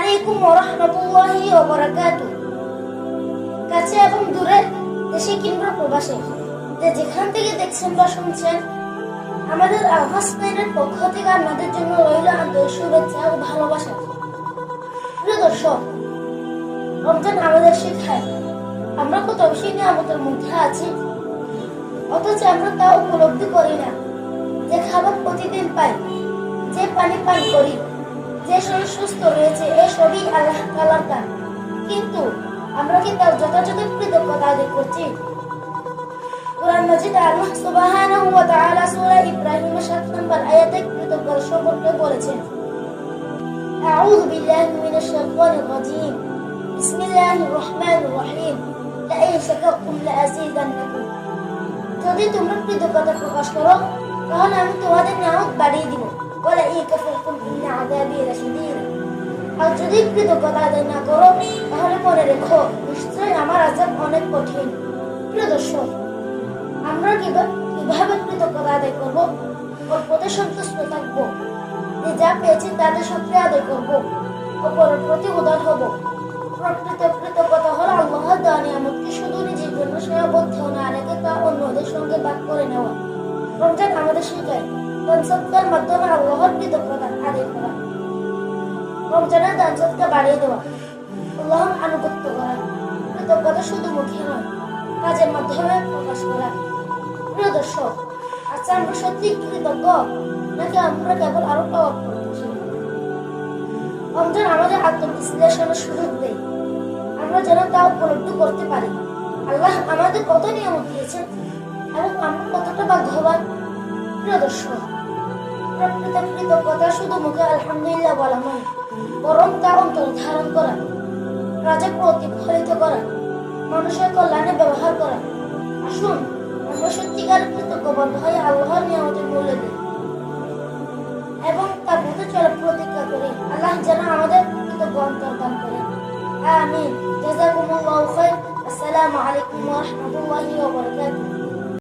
আলাইকুম ওয়া রাহমাতুল্লাহি ওয়া বারাকাতুহু। কাছে এবং দূরে, দেশে কিংবা প্রবাসে, যে যেখান থেকে দেখছেন বা শুনছেন, আমাদের আভাস নাইনের পক্ষ থেকে আপনাদের জন্য রইল আন্তরিক শুভেচ্ছা ও ভালোবাসা। প্রিয় দর্শক, রমজান আমাদের শিক্ষায় আমরা কত বেশি নিয়ামতের মধ্যে আছি, অথচ আমরা তা উপলব্ধি করি না। যে খাবার প্রতিদিন পাই, যে পানি পান করি, যে শরীর সুস্থ রয়েছে, এই সবই আল্লাহ তাআলার দান। কিন্তু আমরা কি তার যথাযথ কৃতজ্ঞতা আদায় করছি? কোরআন মাজিদে আল্লাহ সুবহানাহু ওয়া তাআলা সূরা ইব্রাহিমের ৭ নম্বর আয়াতে কৃতজ্ঞতা সম্পর্কে বলেছেন, আউযু বিল্লাহি মিনাশ শাইতানির রাজীম, বিসমিল্লাহির রহমানির রহিম, লাইন শাকারতুম লাযীদান্নাকুম। যদি তোমরা কৃতজ্ঞতা প্রকাশ করো, তাহলে আমি তোমাদের নিয়ামত বাড়িয়ে দিব। ওয়ালা ইন কাফারতুম ইন্না আযাবি লাশাদীদ। আর যদি কৃতজ্ঞতা আদায় না করো, তাহলে মনে রেখো, নিশ্চয়ই আমার আযাব অনেক কঠিন। প্রিয় দর্শক, আমরা কিভাবে কৃতজ্ঞতা আদায় করবো? অল্পতে সন্তুষ্ট থাকবো, যে যা পেয়েছি তাতে শুকরিয়া আদায় করবো, অপরের প্রতি উদার হব। প্রকৃত কৃতজ্ঞতা হলো আল্লাহর দেওয়া নিয়ামতকে শুধু নিজের জন্য সীমাবদ্ধ না রেখে তা অন্যদের সঙ্গে ভাগ করে নেওয়া। রমজান আমাদের শেখায় দান সদকার মাধ্যমে আল্লাহর কৃতজ্ঞতা আদায় করা, রমজানের দান সদকা বাড়িয়ে দেওয়া, আল্লাহর আনুগত্য করা। কৃতজ্ঞতা শুধু মুখে নয়, কাজের মাধ্যমে প্রকাশ করা। প্রিয় দর্শক, আচ্ছা আমরা সত্যি কৃতজ্ঞ, নাকি আমরা কেবল আরো পাওয়া করতেছি? রমজান আমাদের আত্মবিশ্লেষণের সুযোগ দেয়, আমরা যেন তা উপলব্ধি করতে পারি। আল্লাহ আমাদের কত নিয়ামত দিয়েছেন এবং আমরা কতটা ভাগ্যবান। প্রিয় দর্শক, প্রকৃত কৃতজ্ঞতা শুধু মুখে আলহামদুলিল্লাহ বলা নয়, বরং তা অন্তরে ধারণ করা, কাজে প্রতিফলিত করা, মানুষের কল্যাণে ব্যবহার করা। আসুন আমরা সত্যিকারের কৃতজ্ঞবান হয়ে আল্লাহর নিয়ামতের মূল্য দিই এবং তার মতো চলার প্রতিজ্ঞা করি। আল্লাহ যেন আমাদের কৃতজ্ঞ অন্তর দান করেন। আমিন। জাযাকুমুল্লাহু খাইর। আসসালামু আলাইকুম ওয়া রাহমাতুল্লাহি ওয়া বারাকাতুহু।